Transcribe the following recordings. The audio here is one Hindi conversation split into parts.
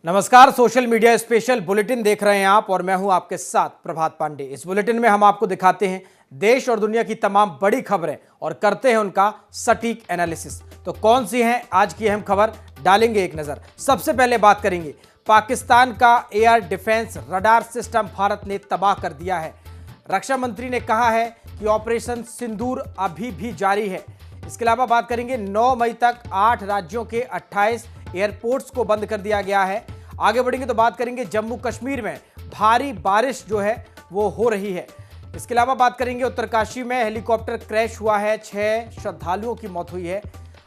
नमस्कार, सोशल मीडिया स्पेशल बुलेटिन देख रहे हैं आप और मैं हूं आपके साथ प्रभात पांडे। इस बुलेटिन में हम आपको दिखाते हैं देश और दुनिया की तमाम बड़ी खबरें और करते हैं उनका सटीक एनालिसिस। तो कौन सी हैं आज की अहम खबर, डालेंगे एक नजर। सबसे पहले बात करेंगे पाकिस्तान का air defence radar system Bharat ने तबाह कर दिया है। रक्षा मंत्री ने कहा है कि ऑपरेशन सिंदूर अभी भी जारी है। इसके अलावा बात करेंगे 9 मई तक 8 राज्यों के 28 एयरपोर्ट्स को बंद कर दिया गया है। आगे बढ़ेंगे तो बात करेंगे जम्मू कश्मीर में भारी बारिश जो है वो हो रही है। इसके अलावा बात करेंगे उत्तरकाशी में हेलीकॉप्टर क्रैश हुआ है, 6 श्रद्धालुओं की मौत हुई है।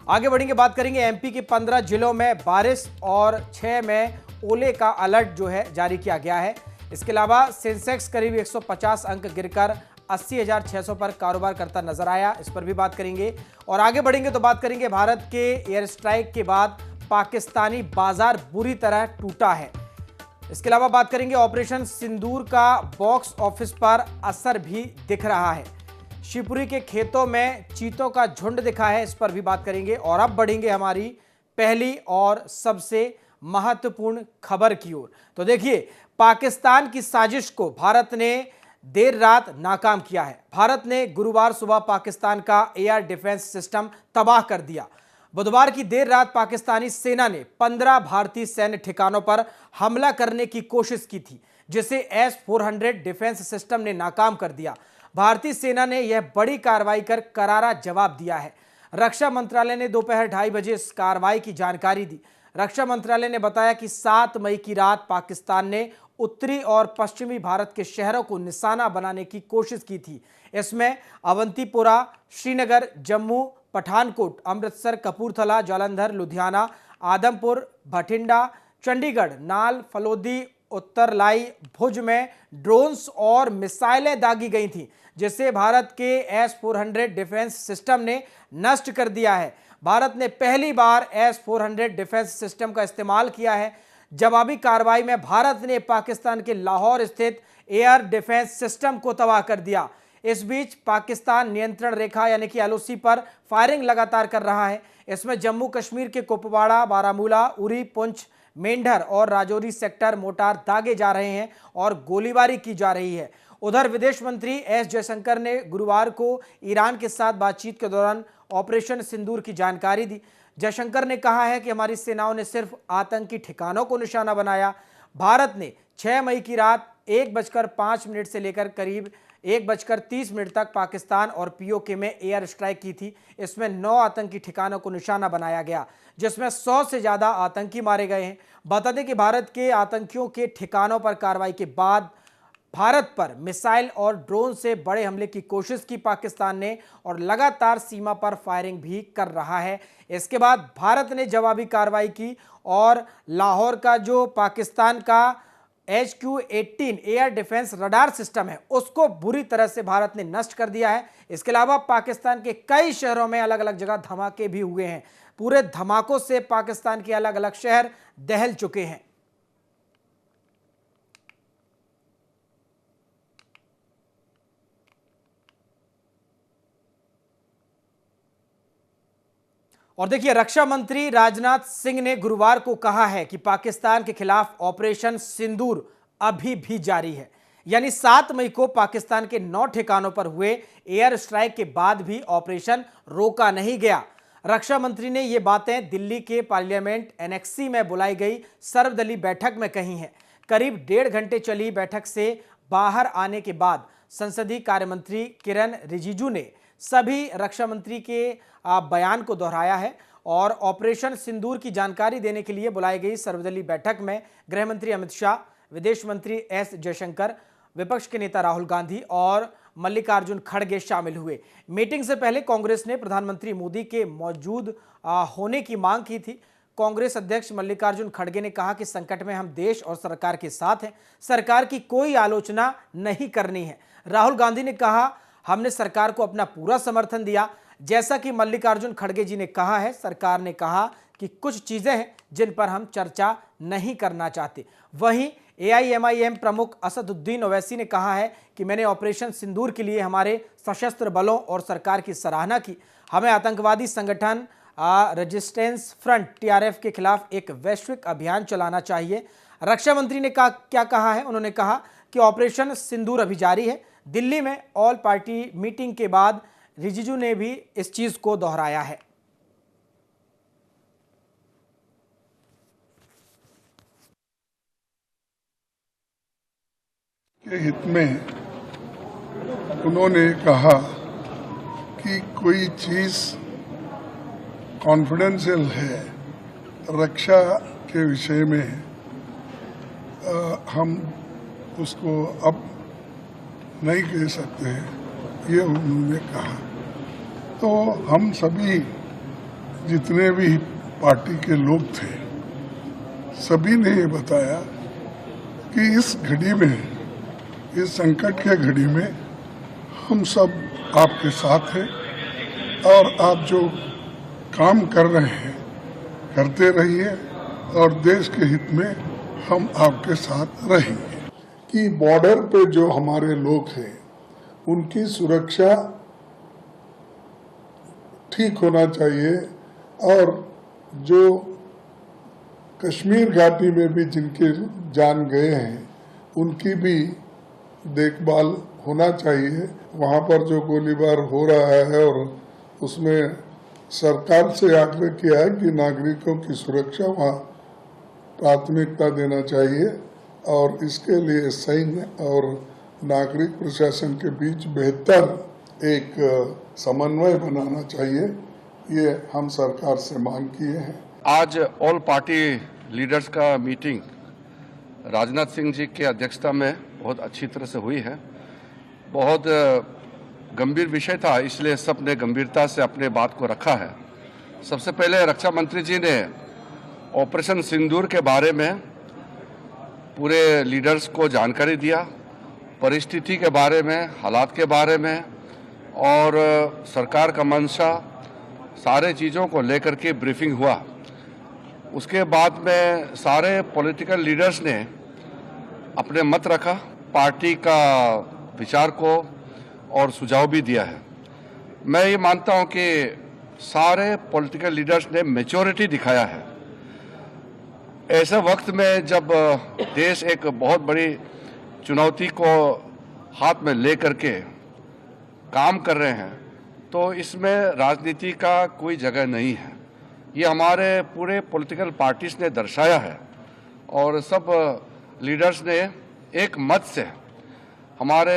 आगे बढ़ेंगे बात करेंगे एमपी के 15 जिलों में बारिश और 6 में ओले का अलर्ट जो है जारी किया गया है। इसके अलावा सेंसेक्स करीब 150 अंक गिरकर 80,600 पर कारोबार करता नजर आया, इस पर भी बात करेंगे। और आगे बढ़ेंगे तो बात करेंगे भारत के एयर स्ट्राइक के बाद पाकिस्तानी बाजार बुरी तरह टूटा है। इसके अलावा बात करेंगे ऑपरेशन सिंदूर का बॉक्स ऑफिस पर असर भी दिख रहा है। शिवपुरी के खेतों में चीतों का झुंड दिखा है, इस पर भी बात करेंगे। और अब बढ़ेंगे हमारी पहली और सबसे महत्वपूर्ण खबर की ओर। तो देखिए, पाकिस्तान की साजिश को भारत ने देर रात नाकाम किया है। भारत ने गुरुवार सुबह पाकिस्तान का एयर डिफेंस सिस्टम तबाह कर दिया। बुधवार की देर रात पाकिस्तानी सेना ने 15 भारतीय सैन्य ठिकानों पर हमला करने की कोशिश की थी, जिसे S-400 डिफेंस सिस्टम ने नाकाम कर दिया। भारतीय सेना ने यह बड़ी कार्रवाई कर करारा जवाब दिया है। रक्षा मंत्रालय ने दोपहर 2:30 बजे इस कार्रवाई की जानकारी दी। रक्षा मंत्रालय ने बताया कि 7 मई की रात पाकिस्तान ने उत्तरी और पश्चिमी भारत के शहरों को निशाना बनाने की कोशिश की थी। इसमें अवंतीपुरा, श्रीनगर, जम्मू, पठानकोट, अमृतसर, कपूरथला, जालंधर, लुधियाना, आदमपुर, भटिंडा, चंडीगढ़, नाल, फलोदी, उत्तरलाई, भुज में ड्रोन्स और मिसाइलें दागी गई थीं, जिसे भारत के S-400 डिफेंस सिस्टम ने नष्ट कर दिया है। भारत ने पहली बार S-400 डिफेंस सिस्टम का इस्तेमाल किया है। जवाबी कार्रवाई में भारत ने पाकिस्तान के लाहौर स्थित एयर डिफेंस सिस्टम को तबाह कर दिया। इस बीच पाकिस्तान नियंत्रण रेखा यानी कि LOC पर फायरिंग लगातार कर रहा है। इसमें जम्मू कश्मीर के कुपवाड़ा, बारामूला, उरी, पुंछ, मेंढर और राजौरी सेक्टर मोर्टार दागे जा रहे हैं और गोलीबारी की जा रही है। उधर विदेश मंत्री S जयशंकर ने गुरुवार को ईरान के साथ बातचीत के दौरान ऑपरेशन सिंदूर की जानकारी दी। जयशंकर ने कहा है कि हमारी सेनाओं ने सिर्फ आतंकी ठिकानों को निशाना बनाया। भारत ने 6 मई की रात 1:05 से लेकर करीब 1:30 तक पाकिस्तान और POK में एयर स्ट्राइक की थी। इसमें 9 आतंकी ठिकानों को निशाना बनाया गया, जिसमें 100 से ज्यादा आतंकी मारे गए हैं। बता दें कि भारत के आतंकियों के ठिकानों पर कार्रवाई के बाद भारत पर मिसाइल और ड्रोन से बड़े हमले की कोशिश की पाकिस्तान ने और लगातार सीमा पर फायरिंग भी कर रहा है। इसके बाद भारत ने जवाबी कार्रवाई की और लाहौर का जो पाकिस्तान का HQ-18 air defence radar system है, उसको बुरी तरह से भारत ने नष्ट कर दिया है। इसके अलावा पाकिस्तान के कई शहरों में अलग अलग जगह धमाके भी हुए हैं। पूरे धमाकों से पाकिस्तान के अलग अलग शहर दहल चुके हैं। और देखिए, रक्षा मंत्री राजनाथ सिंह ने गुरुवार को कहा है कि पाकिस्तान के खिलाफ ऑपरेशन सिंदूर अभी भी जारी है। यानी 7 मई को पाकिस्तान के 9 ठिकानों पर हुए एयर स्ट्राइक के बाद भी ऑपरेशन रोका नहीं गया। रक्षा मंत्री ने ये बातें दिल्ली के पार्लियामेंट एनेक्सी में बुलाई गई सर्वदलीय बैठक में कही हैं। करीब 1.5 घंटे चली बैठक से बाहर आने के बाद संसदीय कार्य मंत्री किरण रिजिजू ने सभी रक्षा मंत्री के बयान को दोहराया है और ऑपरेशन सिंदूर की जानकारी देने के लिए बुलाई गई सर्वदलीय बैठक में गृह मंत्री अमित शाह, विदेश मंत्री S जयशंकर, विपक्ष के नेता राहुल गांधी और मल्लिकार्जुन खड़गे शामिल हुए। मीटिंग से पहले कांग्रेस ने प्रधानमंत्री मोदी के मौजूद होने की मांग की थी। कांग्रेस अध्यक्ष मल्लिकार्जुन खड़गे ने कहा कि संकट में हम देश और सरकार के साथ हैं, सरकार की कोई आलोचना नहीं करनी है। राहुल गांधी ने कहा, हमने सरकार को अपना पूरा समर्थन दिया। जैसा कि मल्लिकार्जुन खड़गे जी ने कहा है, सरकार ने कहा कि कुछ चीजें हैं जिन पर हम चर्चा नहीं करना चाहते। वहीं AIMIM प्रमुख असदुद्दीन ओवैसी ने कहा है कि मैंने ऑपरेशन सिंदूर के लिए हमारे सशस्त्र बलों और सरकार की सराहना की। हमें आतंकवादी संगठन रेजिस्टेंस फ्रंट टीआरएफ के खिलाफ एक वैश्विक अभियान चलाना चाहिए। रक्षा मंत्री ने क्या कहा है? उन्होंने कहा कि ऑपरेशन सिंदूर अभी जारी है। दिल्ली में ऑल पार्टी मीटिंग के बाद रिजिजू ने भी इस चीज को दोहराया है। के हित में उन्होंने कहा कि कोई चीज कॉन्फिडेंशियल है रक्षा के विषय में, हम उसको अब नहीं कह सकते, ये उन्होंने कहा। तो हम सभी जितने भी पार्टी के लोग थे, सभी ने ये बताया कि इस घड़ी में, इस संकट के घड़ी में हम सब आपके साथ हैं और आप जो काम कर रहे हैं करते रहिए और देश के हित में हम आपके साथ रहेंगे। कि बॉर्डर पे जो हमारे लोग हैं उनकी सुरक्षा ठीक होना चाहिए और जो कश्मीर घाटी में भी जिनके जान गए हैं उनकी भी देखभाल होना चाहिए। वहाँ पर जो गोलीबार हो रहा है और उसमें सरकार से आग्रह किया है कि नागरिकों की सुरक्षा वहाँ प्राथमिकता देना चाहिए और इसके लिए सैन्य और नागरिक प्रशासन के बीच बेहतर एक समन्वय बनाना चाहिए। ये हम सरकार से मांग किए हैं। आज ऑल पार्टी लीडर्स का मीटिंग राजनाथ सिंह जी की अध्यक्षता में बहुत अच्छी तरह से हुई है। बहुत गंभीर विषय था, इसलिए सब ने गंभीरता से अपने बात को रखा है। सबसे पहले रक्षा मंत्री जी ने ऑपरेशन सिंदूर के बारे में पूरे लीडर्स को जानकारी दिया, परिस्थिति के बारे में, हालात के बारे में और सरकार का मंशा, सारे चीज़ों को लेकर के ब्रीफिंग हुआ। उसके बाद में सारे पॉलिटिकल लीडर्स ने अपने मत रखा, पार्टी का विचार को और सुझाव भी दिया है। मैं ये मानता हूं कि सारे पॉलिटिकल लीडर्स ने मैच्योरिटी दिखाया है। ऐसे वक्त में जब देश एक बहुत बड़ी चुनौती को हाथ में लेकर के काम कर रहे हैं, तो इसमें राजनीति का कोई जगह नहीं है। ये हमारे पूरे पॉलिटिकल पार्टीज ने दर्शाया है और सब लीडर्स ने एक मत से हमारे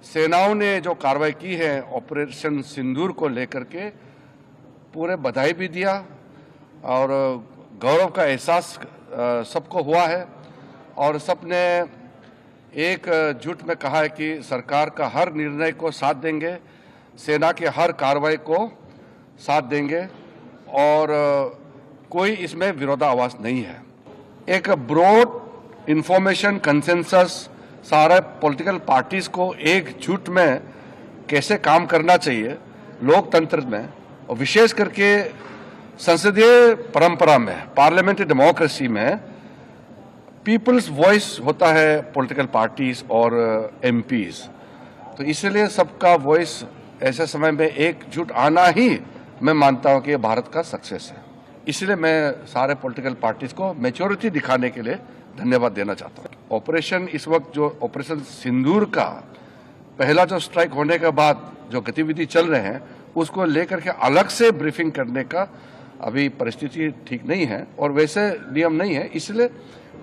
सेनाओं ने जो कार्रवाई की है ऑपरेशन सिंदूर को लेकर के पूरे बधाई भी दिया और गौरव का एहसास सबको हुआ है और सबने एक जुट में कहा है कि सरकार का हर निर्णय को साथ देंगे, सेना के हर कार्रवाई को साथ देंगे और कोई इसमें विरोधाभास नहीं है। एक ब्रॉड इंफॉर्मेशन कंसेंसस सारे पॉलिटिकल पार्टीज को एकजुट में कैसे काम करना चाहिए लोकतंत्र में और विशेष करके संसदीय परंपरा में, पार्लियामेंट्री डेमोक्रेसी में पीपल्स वॉइस होता है पॉलिटिकल पार्टीज और एमपीज। तो इसलिए सबका वॉइस ऐसे समय में एकजुट आना ही मैं मानता हूं कि भारत का सक्सेस है। इसलिए मैं सारे पॉलिटिकल पार्टीज को मैच्योरिटी दिखाने के लिए धन्यवाद देना चाहता हूं। ऑपरेशन इस वक्त जो ऑपरेशन सिंदूर का पहला जो स्ट्राइक होने के बाद जो गतिविधि चल रहे हैं उसको लेकर के अलग से ब्रीफिंग करने का अभी परिस्थिति ठीक नहीं है और वैसे नियम नहीं है, इसलिए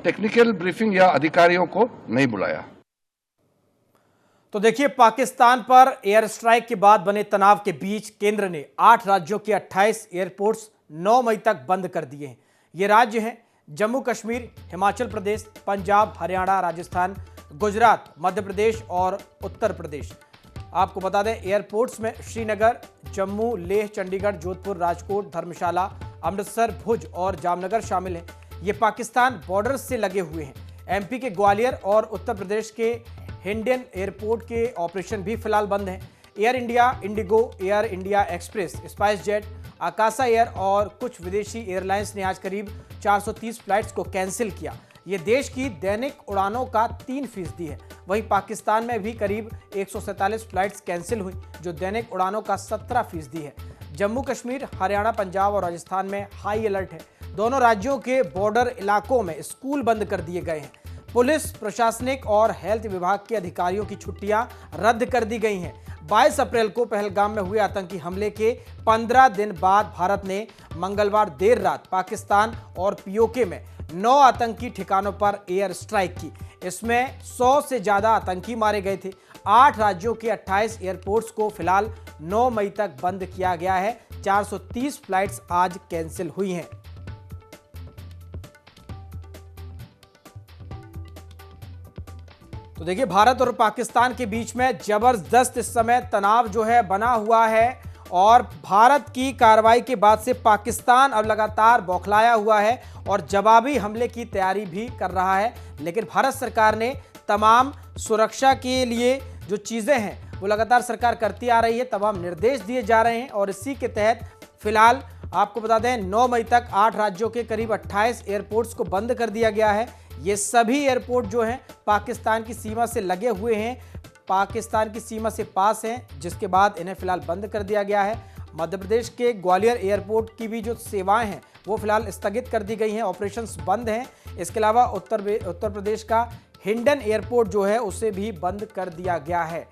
टेक्निकल ब्रीफिंग या अधिकारियों को नहीं बुलाया। तो देखिए, पाकिस्तान पर एयर स्ट्राइक के बाद बने तनाव के बीच केंद्र ने 8 राज्यों के 28 एयरपोर्ट्स 9 मई तक बंद कर दिए हैं। ये राज्य हैं जम्मू कश्मीर, हिमाचल प्रदेश, पंजाब, हरियाणा, राजस्थान, गुजरात, मध्य प्रदेश और उत्तर प्रदेश। आपको बता दें, एयरपोर्ट्स में श्रीनगर, जम्मू, लेह, चंडीगढ़, जोधपुर, राजकोट, धर्मशाला, अमृतसर, भुज और जामनगर शामिल हैं। ये पाकिस्तान बॉर्डर से लगे हुए हैं। एमपी के ग्वालियर और उत्तर प्रदेश के हिंडन एयरपोर्ट के ऑपरेशन भी फिलहाल बंद हैं। Air India, IndiGo, Air India Express, SpiceJet, Akasa Air और कुछ विदेशी एयरलाइंस ने आज करीब 430 फ्लाइट्स को कैंसिल किया। ये देश की दैनिक उड़ानों का 3% है। वहीं पाकिस्तान में भी करीब 147 फ्लाइट्स कैंसिल हुई, जो दैनिक उड़ानों का 17% है। जम्मू कश्मीर, हरियाणा, पंजाब और राजस्थान में हाई अलर्ट है। दोनों राज्यों के बॉर्डर इलाकों में स्कूल बंद कर दिए गए हैं। पुलिस, प्रशासनिक और हेल्थ विभाग के अधिकारियों की छुट्टियां रद्द कर दी गई हैं। 22 अप्रैल को पहलगाम में हुए आतंकी हमले के 15 दिन बाद भारत ने मंगलवार देर रात पाकिस्तान और पीओके में 9 आतंकी ठिकानों पर एयर स्ट्राइक की। इसमें 100 से ज्यादा आतंकी मारे गए थे। 8 राज्यों के 28 एयरपोर्ट्स को फिलहाल 9 मई तक बंद किया गया है। 430 फ्लाइट्स आज कैंसिल हुई हैं। तो देखिए, भारत और पाकिस्तान के बीच में जबरदस्त इस समय तनाव जो है बना हुआ है और भारत की कार्रवाई के बाद से पाकिस्तान अब लगातार बौखलाया हुआ है और जवाबी हमले की तैयारी भी कर रहा है। लेकिन भारत सरकार ने तमाम सुरक्षा के लिए जो चीज़ें हैं वो लगातार सरकार करती आ रही है, तमाम निर्देश दिए जा रहे हैं और इसी के तहत फिलहाल आपको बता दें 9 मई तक 8 राज्यों के करीब 28 एयरपोर्ट्स को बंद कर दिया गया है। ये सभी एयरपोर्ट जो हैं पाकिस्तान की सीमा से लगे हुए हैं, पाकिस्तान की सीमा से पास हैं, जिसके बाद इन्हें फिलहाल बंद कर दिया गया है। मध्य प्रदेश के ग्वालियर एयरपोर्ट की भी जो सेवाएं हैं वो फिलहाल स्थगित कर दी गई हैं, ऑपरेशंस बंद हैं। इसके अलावा उत्तर प्रदेश का हिंडन एयरपोर्ट जो है उसे भी बंद कर दिया गया है।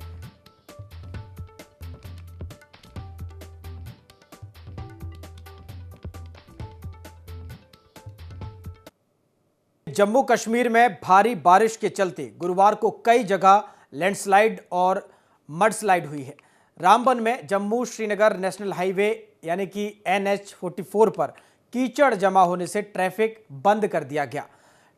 जम्मू कश्मीर में भारी बारिश के चलते गुरुवार को कई जगह लैंडस्लाइड और मडस्लाइड हुई है। रामबन में जम्मू श्रीनगर नेशनल हाईवे यानी कि NH-44 पर कीचड़ जमा होने से ट्रैफिक बंद कर दिया गया।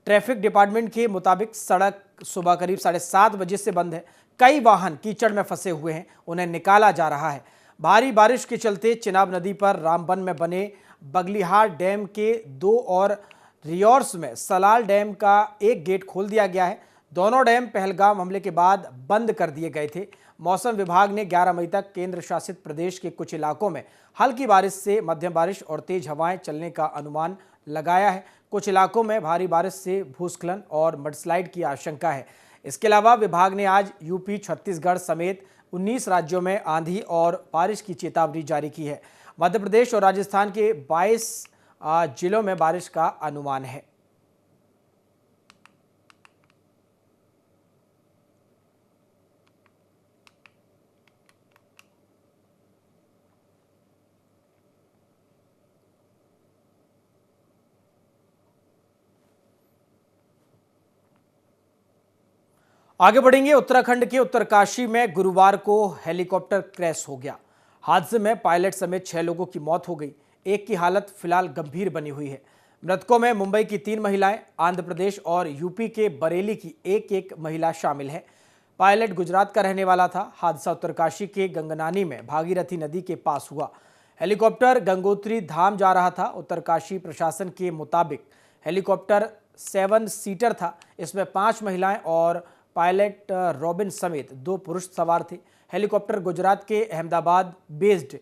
ट्रैफिक डिपार्टमेंट के मुताबिक सड़क सुबह करीब 7:30 बजे से बंद है। कई वाहन कीचड़ में फंसे हुए हैं, उन्हें निकाला जा रहा है। भारी बारिश के चलते चिनाब नदी पर रामबन में बने बगलिहार डैम के 2 और रियोर्स में सलाल डैम का एक गेट खोल दिया गया है। दोनों डैम पहलगाम हमले के बाद बंद कर दिए गए थे। मौसम विभाग ने 11 मई तक केंद्र शासित प्रदेश के कुछ इलाकों में हल्की बारिश से मध्यम बारिश और तेज हवाएं चलने का अनुमान लगाया है। कुछ इलाकों में भारी बारिश से भूस्खलन और मडस्लाइड की आशंका है। इसके अलावा विभाग ने आज यूपी, छत्तीसगढ़ समेत 19 राज्यों में आंधी और बारिश की चेतावनी जारी की है। मध्य प्रदेश और राजस्थान के 22 जिलों में बारिश का अनुमान है। आगे बढ़ेंगे। उत्तराखंड के उत्तरकाशी में गुरुवार को हेलीकॉप्टर क्रैश हो गया। हादसे में पायलट समेत 6 लोगों की मौत हो गई। एक की हालत फिलहाल गंभीर बनी हुई है। मृतकों में मुंबई की 3 महिलाएं, आंध्र प्रदेश और यूपी के बरेली की एक महिला शामिल है। पायलट गुजरात का रहने वाला था। हादसा उत्तरकाशी के गंगनानी में भागीरथी नदी के पास हुआ। हेलीकॉप्टर गंगोत्री धाम जा रहा था। उत्तरकाशी प्रशासन के मुताबिक हेलीकॉप्टर 7 सीटर था। इसमें 5 महिलाएं और पायलट रॉबिन समेत 2 पुरुष सवार थे। हेलीकॉप्टर गुजरात के Ahmedabad based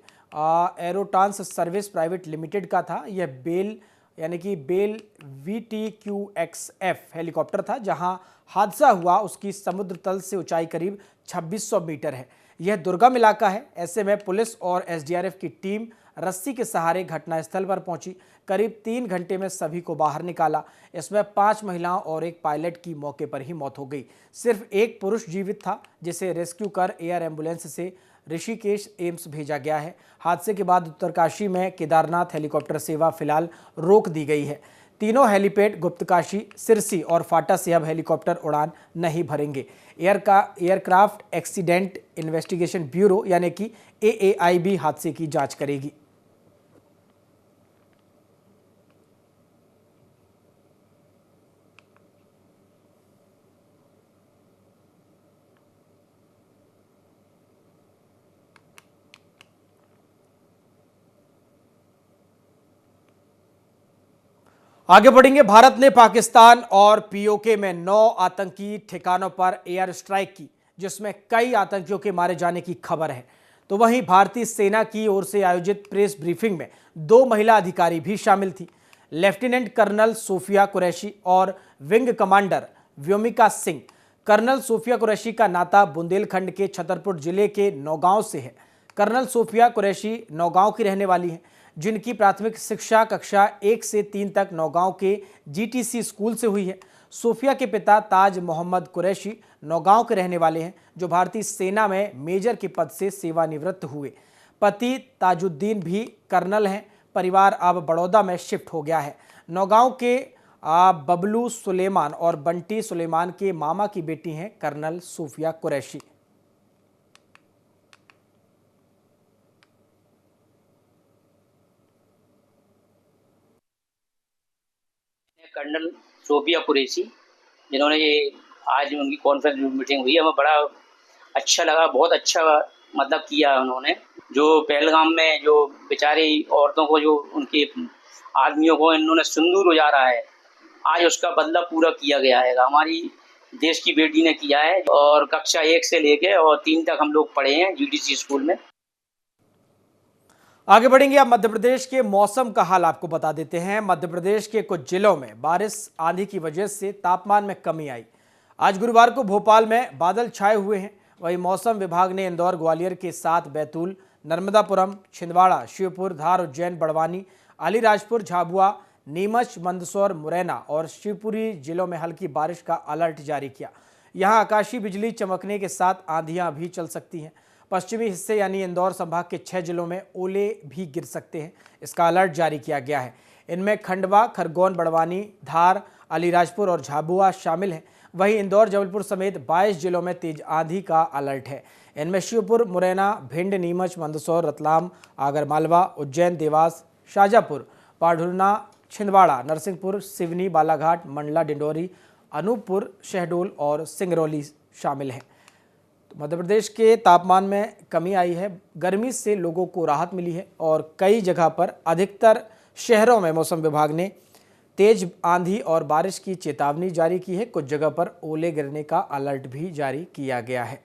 Aerotrans service private limited का था। यह बेल यानी कि बेल VTQXF हेलीकॉप्टर था। जहां हादसा हुआ उसकी समुद्र तल से ऊंचाई करीब 2600 मीटर है। यह दुर्गम इलाका है। ऐसे में पुलिस और SDRF की टीम रस्सी के सहारे घटनास्थल पर पहुंची। करीब 3 घंटे में सभी को बाहर निकाला। इसमें 5 महिलाओं और एक पायलट की मौके पर ही मौत हो गई। सिर्फ एक पुरुष जीवित था, जिसे रेस्क्यू कर एयर एम्बुलेंस से ऋषिकेश एम्स भेजा गया है। हादसे के बाद उत्तरकाशी में केदारनाथ हेलीकॉप्टर सेवा फिलहाल रोक दी गई है। तीनों हेलीपैड गुप्तकाशी, सिरसी और फाटा से अब हेलीकॉप्टर उड़ान नहीं भरेंगे। एयरक्राफ्ट एक्सीडेंट इन्वेस्टिगेशन ब्यूरो यानी कि AAIB हादसे की जांच करेगी। आगे बढ़ेंगे। भारत ने पाकिस्तान और पीओके में 9 आतंकी ठिकानों पर एयर स्ट्राइक की, जिसमें कई आतंकियों के मारे जाने की खबर है। तो वहीं भारतीय सेना की ओर से आयोजित प्रेस ब्रीफिंग में 2 महिला अधिकारी भी शामिल थी। लेफ्टिनेंट कर्नल सोफिया कुरैशी और wing commander Vyomika Singh. Colonel Sophia Qureshi का नाता बुंदेलखंड के छतरपुर जिले के नौगांव से है। कर्नल सोफिया कुरैशी नौगांव की रहने वाली हैं, जिनकी प्राथमिक शिक्षा कक्षा 1 से 3 तक नौगांव के जीटीसी स्कूल से हुई है। सोफिया के पिता ताज मोहम्मद कुरैशी नौगांव के रहने वाले हैं, जो भारतीय सेना में मेजर के पद से सेवानिवृत्त हुए। पति ताजुद्दीन भी कर्नल हैं। परिवार अब बड़ौदा में शिफ्ट हो गया है। नौगांव के बबलू सुलेमान और बंटी सुलेमान के मामा की बेटी हैं कर्नल सोफिया कुरैशी। कर्नल सोफिया कुरैशी, जिन्होंने ये आज उनकी कॉन्फ्रेंस मीटिंग हुई, हमें बड़ा अच्छा लगा। बहुत अच्छा मतलब किया उन्होंने। जो पहलगाम में जो बेचारी औरतों को, जो उनके आदमियों को इन्होंने सिंदूर उजाड़ा है, आज उसका बदला पूरा किया गया है। हमारी देश की बेटी ने किया है। और कक्षा 1 से लेके और 3 तक हम लोग पढ़े हैं जीटीसी स्कूल में। आगे बढ़ेंगे। अब मध्य प्रदेश के मौसम का हाल आपको बता देते हैं। मध्य प्रदेश के कुछ जिलों में बारिश आंधी की वजह से तापमान में कमी आई। आज गुरुवार को भोपाल में बादल छाए हुए हैं। वहीं मौसम विभाग ने इंदौर, ग्वालियर के साथ बैतूल, नर्मदापुरम, छिंदवाड़ा, शिवपुर, धार, उज्जैन, बड़वानी, अलीराजपुर, झाबुआ, नीमच, मंदसौर, मुरैना और शिवपुरी जिलों में हल्की बारिश का अलर्ट जारी किया। यहां आकाशीय बिजली चमकने के साथ आंधियां भी चल सकती हैं। पश्चिमी हिस्से यानी इंदौर संभाग के 6 जिलों में ओले भी गिर सकते हैं। इसका अलर्ट जारी किया गया है। इनमें खंडवा, खरगोन, बड़वानी, धार, अलीराजपुर और झाबुआ शामिल हैं। वहीं इंदौर, जबलपुर समेत 22 जिलों में तेज आंधी का अलर्ट है। इनमें शिवपुर, मुरैना, भिंड, नीमच, मंदसौर, रतलाम, आगरमालवा, उज्जैन, देवास, शाजापुर, पाढुरना, छिंदवाड़ा, नरसिंहपुर, सिवनी, बालाघाट, मंडला, डिंडोरी, अनूपपुर, शहडोल और सिंगरौली शामिल हैं। मध्य प्रदेश के तापमान में कमी आई है। गर्मी से लोगों को राहत मिली है और कई जगह पर अधिकतर शहरों में मौसम विभाग ने तेज आंधी और बारिश की चेतावनी जारी की है। कुछ जगह पर ओले गिरने का अलर्ट भी जारी किया गया है।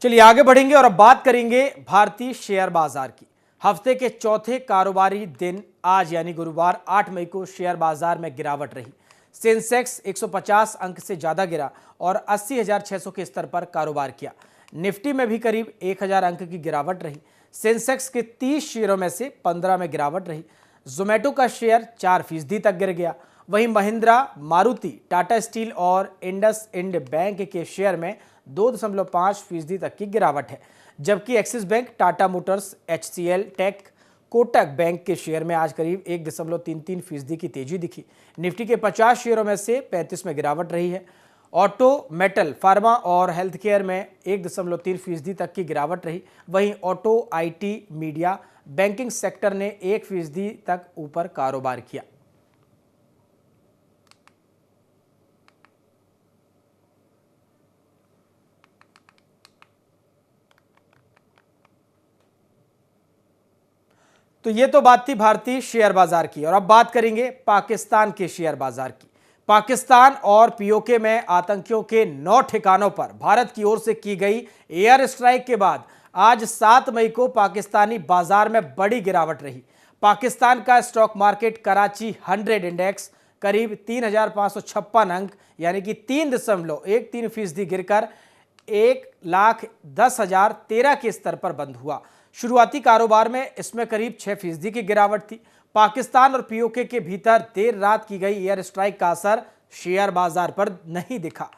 चलिए आगे बढ़ेंगे और अब बात करेंगे भारतीय शेयर बाजार की। हफ्ते के चौथे कारोबारी दिन आज यानी गुरुवार 8 मई को शेयर बाजार में गिरावट रही। सेंसेक्स 150 अंक से ज्यादा गिरा और 80,600 के स्तर पर कारोबार किया। निफ्टी में भी करीब 1,000 अंक की गिरावट रही। सेंसेक्स के 30 शेयरों में से 15 में गिरावट रही। जोमेटो का शेयर 4% तक गिर गया। वहीं महिंद्रा, मारुति, टाटा स्टील और इंडस इंड बैंक के शेयर में 2.5% तक की गिरावट है। जबकि Axis bank, Tata motors, HCL tech, Kotak bank के शेयर में आज करीब 1.33% की तेजी दिखी। निफ्टी के 50 शेयरों में से 35 में गिरावट रही है। ऑटो, मेटल, फार्मा और हेल्थ केयर में 1.3% तक की गिरावट रही। वहीं auto, IT, media, banking sector ने 1% तक ऊपर कारोबार किया। तो ये तो बात थी भारतीय शेयर बाजार की और अब बात करेंगे पाकिस्तान के शेयर बाजार की। पाकिस्तान और POK में आतंकियों के 9 ठिकानों पर भारत की ओर से की गई एयर स्ट्राइक के बाद आज 7 मई को पाकिस्तानी बाजार में बड़ी गिरावट रही। पाकिस्तान का स्टॉक मार्केट कराची 100 इंडेक्स करीब 3,556 अंक यानी कि 3.13% गिरकर 1,10,013 के स्तर पर बंद हुआ। शुरुआती कारोबार में इसमें करीब 6% की गिरावट थी। पाकिस्तान और POK के भीतर देर रात की गई एयर स्ट्राइक का असर शेयर बाजार पर नहीं दिखा।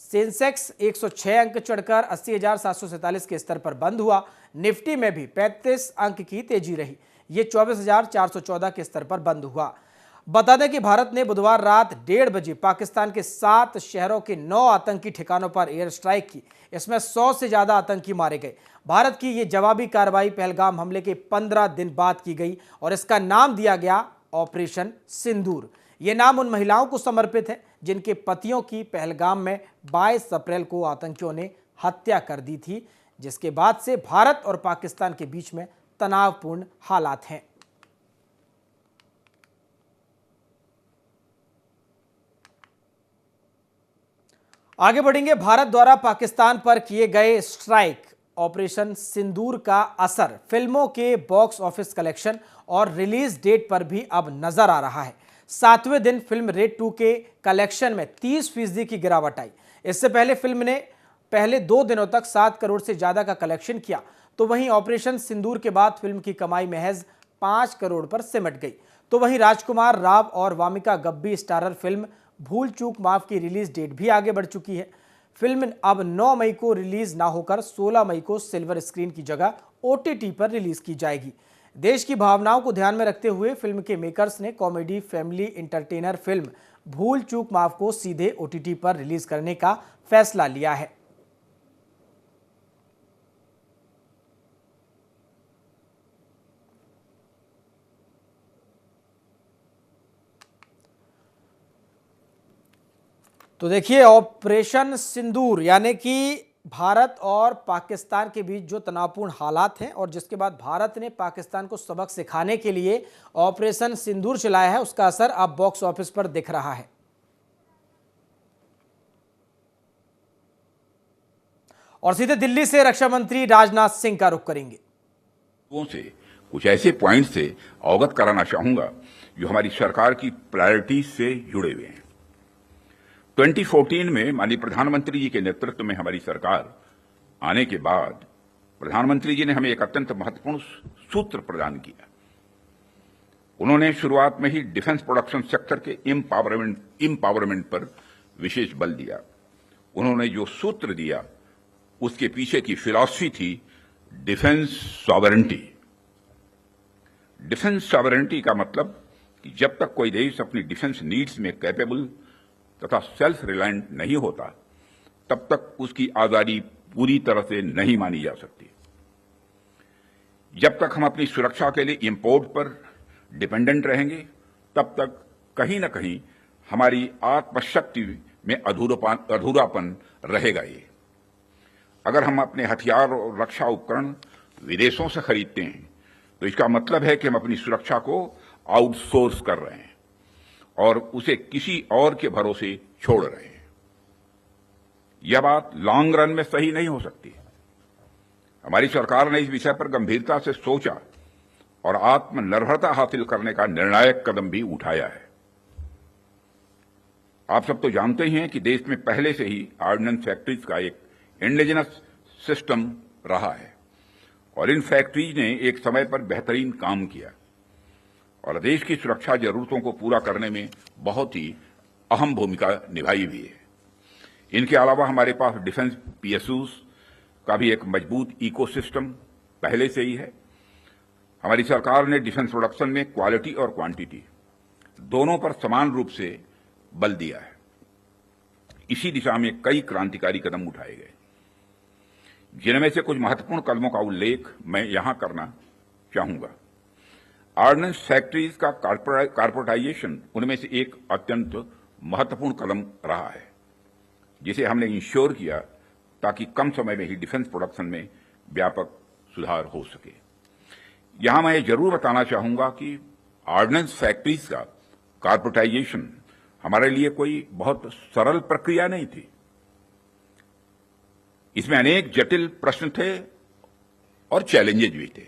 सेंसेक्स 106 अंक चढ़कर 80,747 के स्तर पर बंद हुआ। निफ्टी में भी 35 अंक की तेजी रही। ये 24,414 के स्तर पर बंद हुआ। बता दें कि भारत ने बुधवार रात 1:30 बजे पाकिस्तान के 7 शहरों के 9 आतंकी ठिकानों पर एयर स्ट्राइक की। इसमें 100 से ज्यादा आतंकी मारे गए। भारत की ये जवाबी कार्रवाई पहलगाम हमले के 15 दिन बाद की गई और इसका नाम दिया गया ऑपरेशन सिंदूर। ये नाम उन महिलाओं को समर्पित है जिनके पतियों की पहलगाम में 22 अप्रैल को आतंकियों ने हत्या कर दी थी, जिसके बाद से भारत और पाकिस्तान के बीच में तनावपूर्ण हालात हैं। आगे बढ़ेंगे। भारत द्वारा पाकिस्तान पर किए गए स्ट्राइक ऑपरेशन सिंदूर का असर फिल्मों के बॉक्स ऑफिस कलेक्शन और रिलीज डेट पर भी अब नजर आ रहा है। 7वें दिन फिल्म रेड 2 के कलेक्शन में 30% की गिरावट आई। इससे पहले फिल्म ने पहले 2 दिनों तक 7 करोड़ से ज्यादा का कलेक्शन किया, तो वहीं ऑपरेशन सिंदूर के बाद फिल्म की कमाई महज 5 करोड़ पर सिमट गई। तो वहीं राजकुमार राव और वामिका गब्बी स्टारर फिल्म भूल चूक माफ की रिलीज डेट भी आगे बढ़ चुकी है। फिल्म अब 9 मई को रिलीज ना होकर 16 मई को सिल्वर स्क्रीन की जगह OTT पर रिलीज की जाएगी। देश की भावनाओं को ध्यान में रखते हुए फिल्म के मेकर्स ने कॉमेडी फैमिली इंटरटेनर फिल्म भूल चूक माफ को सीधे OTT पर रिलीज करने का फैसला लिया है। तो देखिए, ऑपरेशन सिंदूर यानी कि भारत और पाकिस्तान के बीच जो तनावपूर्ण हालात हैं और जिसके बाद भारत ने पाकिस्तान को सबक सिखाने के लिए ऑपरेशन सिंदूर चलाया है, उसका असर अब बॉक्स ऑफिस पर दिख रहा है। और सीधे दिल्ली से रक्षा मंत्री राजनाथ सिंह का रुख करेंगे। से कुछ ऐसे पॉइंट से अवगत कराना चाहूंगा जो हमारी सरकार की प्रायोरिटीज से जुड़े हुए हैं। 2014 में माननीय प्रधानमंत्री जी के नेतृत्व में हमारी सरकार आने के बाद प्रधानमंत्री जी ने हमें एक अत्यंत महत्वपूर्ण सूत्र प्रदान किया। उन्होंने शुरुआत में ही डिफेंस प्रोडक्शन सेक्टर के एम्पावरमेंट पर विशेष बल दिया। उन्होंने जो सूत्र दिया उसके पीछे की फिलॉसफी थी डिफेंस सॉवरेंटी। डिफेंस सॉवरेंटी का मतलब कि जब तक कोई देश अपनी डिफेंस नीड्स में कैपेबल तथा सेल्फ रिलायंट नहीं होता, तब तक उसकी आजादी पूरी तरह से नहीं मानी जा सकती। जब तक हम अपनी सुरक्षा के लिए इंपोर्ट पर डिपेंडेंट रहेंगे, तब तक कहीं न कहीं हमारी आत्मशक्ति में अधूरापन रहेगा। ये अगर हम अपने हथियार और रक्षा उपकरण विदेशों से खरीदते हैं, तो इसका मतलब है कि हम अपनी सुरक्षा को आउटसोर्स कर रहे हैं और उसे किसी और के भरोसे छोड़ रहे हैं। यह बात लॉन्ग रन में सही नहीं हो सकती। हमारी सरकार ने इस विषय पर गंभीरता से सोचा और आत्मनिर्भरता हासिल करने का निर्णायक कदम भी उठाया है। आप सब तो जानते ही हैं कि देश में पहले से ही ऑर्डिनेंस फैक्ट्रीज का एक इंडिजिनस सिस्टम रहा है और इन फैक्ट्रीज ने एक समय पर बेहतरीन काम किया और देश की सुरक्षा जरूरतों को पूरा करने में बहुत ही अहम भूमिका निभाई भी है। इनके अलावा हमारे पास डिफेंस PSUs का भी एक मजबूत इकोसिस्टम पहले से ही है। हमारी सरकार ने डिफेंस प्रोडक्शन में क्वालिटी और क्वांटिटी दोनों पर समान रूप से बल दिया है। इसी दिशा में कई क्रांतिकारी कदम उठाए गए, जिनमें से कुछ महत्वपूर्ण कदमों का उल्लेख मैं यहां करना चाहूंगा। ऑर्डिनेंस फैक्ट्रीज का कॉर्पोरेटाइजेशन उनमें से एक अत्यंत महत्वपूर्ण कदम रहा है, जिसे हमने इंश्योर किया ताकि कम समय में ही डिफेंस प्रोडक्शन में व्यापक सुधार हो सके। यहां मैं जरूर बताना चाहूंगा कि ऑर्डिनेंस फैक्ट्रीज का कॉर्पोरेटाइजेशन हमारे लिए कोई बहुत सरल प्रक्रिया नहीं थी। इसमें अनेक जटिल प्रश्न थे और चैलेंजेज भी थे,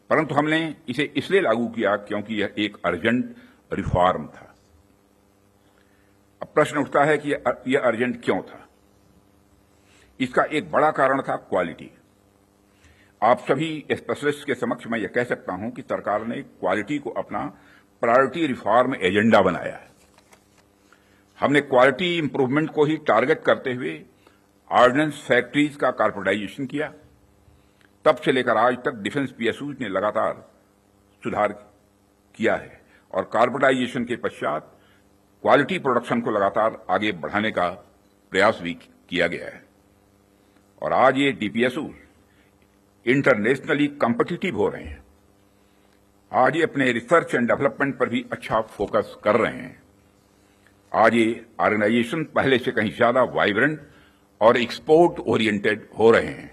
परंतु हमने इसे इसलिए लागू किया क्योंकि यह एक अर्जेंट रिफॉर्म था। अब प्रश्न उठता है कि यह अर्जेंट क्यों था। इसका एक बड़ा कारण था क्वालिटी। आप सभी स्पेशलिस्ट के समक्ष मैं यह कह सकता हूं कि सरकार ने क्वालिटी को अपना प्रायोरिटी रिफॉर्म एजेंडा बनाया है। हमने क्वालिटी इंप्रूवमेंट को ही टारगेट करते हुए ऑर्डिनेंस फैक्ट्रीज का कॉर्पोरेटाइजेशन किया। तब से लेकर आज तक डिफेंस PSUs ने लगातार सुधार किया है और कॉर्पोरेटाइजेशन के पश्चात क्वालिटी प्रोडक्शन को लगातार आगे बढ़ाने का प्रयास भी किया गया है और आज ये DPSUs इंटरनेशनली कॉम्पिटिटिव हो रहे हैं। आज ये अपने रिसर्च एंड डेवलपमेंट पर भी अच्छा फोकस कर रहे हैं। आज ये ऑर्गेनाइजेशन पहले से कहीं ज्यादा वाइब्रेंट और एक्सपोर्ट ओरिएंटेड हो रहे हैं।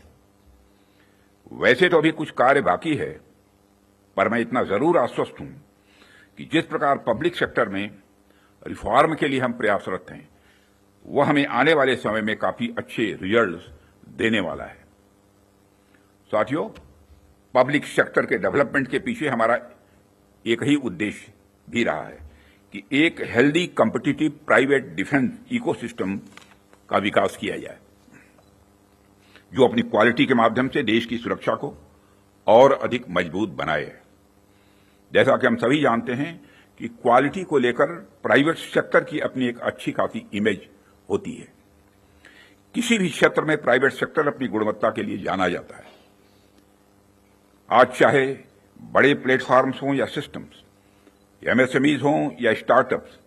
वैसे तो अभी कुछ कार्य बाकी है, पर मैं इतना जरूर आश्वस्त हूं कि जिस प्रकार पब्लिक सेक्टर में रिफॉर्म के लिए हम प्रयासरत हैं, वह हमें आने वाले समय में काफी अच्छे रिजल्ट्स देने वाला है। साथियों, पब्लिक सेक्टर के डेवलपमेंट के पीछे हमारा एक ही उद्देश्य भी रहा है कि एक healthy competitive private defence ecosystem का विकास किया जाए, जो अपनी क्वालिटी के माध्यम से देश की सुरक्षा को और अधिक मजबूत बनाए। जैसा कि हम सभी जानते हैं कि क्वालिटी को लेकर प्राइवेट सेक्टर की अपनी एक अच्छी खासी इमेज होती है। किसी भी क्षेत्र में प्राइवेट सेक्टर अपनी गुणवत्ता के लिए जाना जाता है। आज चाहे बड़े प्लेटफॉर्म्स हों या सिस्टम्स, एमएसएमईज हों या स्टार्टअप्स,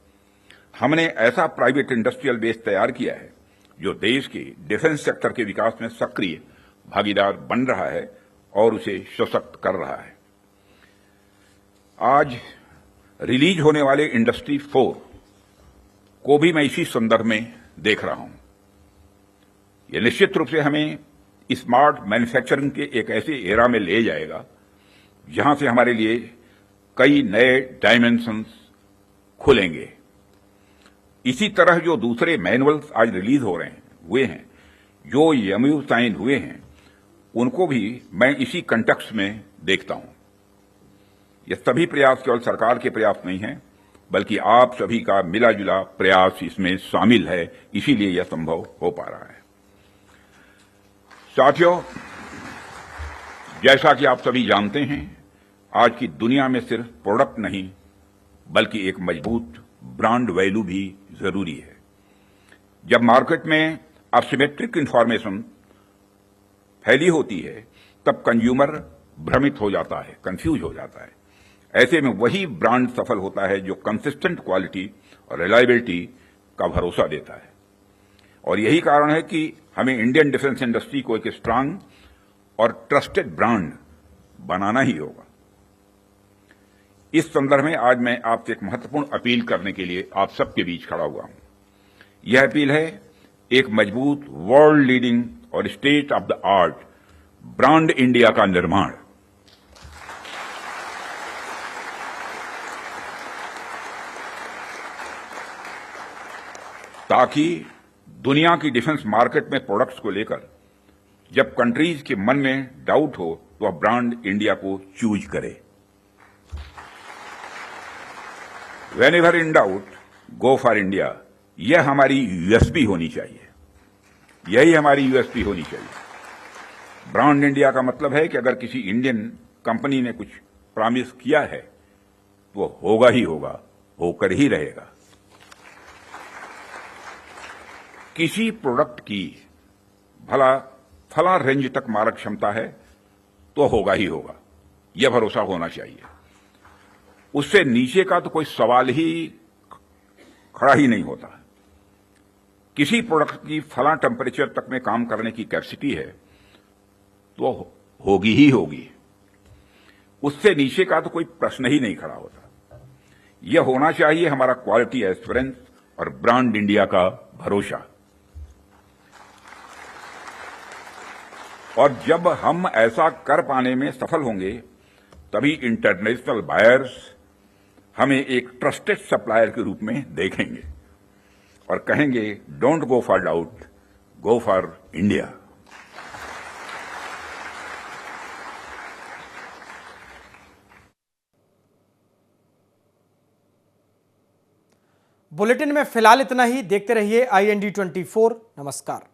हमने ऐसा प्राइवेट इंडस्ट्रियल बेस तैयार किया है जो देश के डिफेंस सेक्टर के विकास में सक्रिय भागीदार बन रहा है और उसे सशक्त कर रहा है। आज रिलीज होने वाले इंडस्ट्री 4 को भी मैं इसी संदर्भ में देख रहा हूं। यह निश्चित रूप से हमें स्मार्ट मैन्युफैक्चरिंग के एक ऐसे एरा में ले जाएगा जहां से हमारे लिए कई नए डायमेंशंस खुलेंगे। इसी तरह जो दूसरे मैनुअल्स आज रिलीज हो रहे हैं हुए हैं, जो एमओयू साइन हुए हैं, उनको भी मैं इसी कंटेक्स्ट में देखता हूं। ये सभी प्रयास केवल सरकार के प्रयास नहीं हैं, बल्कि आप सभी का मिला जुला प्रयास इसमें शामिल है, इसीलिए यह संभव हो पा रहा है। साथियों, जैसा कि आप सभी जानते हैं, आज की दुनिया में सिर्फ प्रोडक्ट नहीं बल्कि एक मजबूत ब्रांड वैल्यू भी जरूरी है। जब मार्केट में असिमेट्रिक इंफॉर्मेशन फैली होती है तब कंज्यूमर भ्रमित हो जाता है, कंफ्यूज हो जाता है। ऐसे में वही ब्रांड सफल होता है जो कंसिस्टेंट क्वालिटी और रिलायबिलिटी का भरोसा देता है। और यही कारण है कि हमें इंडियन डिफेंस इंडस्ट्री को एक स्ट्रांग और ट्रस्टेड ब्रांड बनाना ही होगा। इस संदर्भ में आज मैं आपसे एक महत्वपूर्ण अपील करने के लिए आप सबके बीच खड़ा हुआ हूं। यह अपील है एक मजबूत वर्ल्ड लीडिंग और state of the art brand India का निर्माण। ताकि दुनिया की डिफेंस मार्केट में प्रोडक्ट्स को लेकर जब कंट्रीज के मन में डाउट हो तो वह ब्रांड इंडिया को चूज करे। Whenever in doubt, go for India। यह हमारी यूएसपी होनी चाहिए, यही हमारी यूएसपी होनी चाहिए। ब्रांड इंडिया का मतलब है कि अगर किसी इंडियन कंपनी ने कुछ प्रॉमिस किया है तो वो होगा ही होगा, होकर ही रहेगा। किसी प्रोडक्ट की भला फला रेंज तक मारक क्षमता है तो होगा ही होगा, यह भरोसा होना चाहिए। उससे नीचे का तो कोई सवाल ही खड़ा ही नहीं होता। किसी प्रोडक्ट की फला टेम्परेचर तक में काम करने की कैपेसिटी है तो होगी ही होगी, उससे नीचे का तो कोई प्रश्न ही नहीं खड़ा होता। यह होना चाहिए हमारा क्वालिटी एश्योरेंस और ब्रांड इंडिया का भरोसा। और जब हम ऐसा कर पाने में सफल होंगे तभी इंटरनेशनल बायर्स हमें एक ट्रस्टेड सप्लायर के रूप में देखेंगे और कहेंगे, don't go for doubt, go for India. Bulletin में फिलहाल इतना ही। देखते रहिए IND 24। नमस्कार।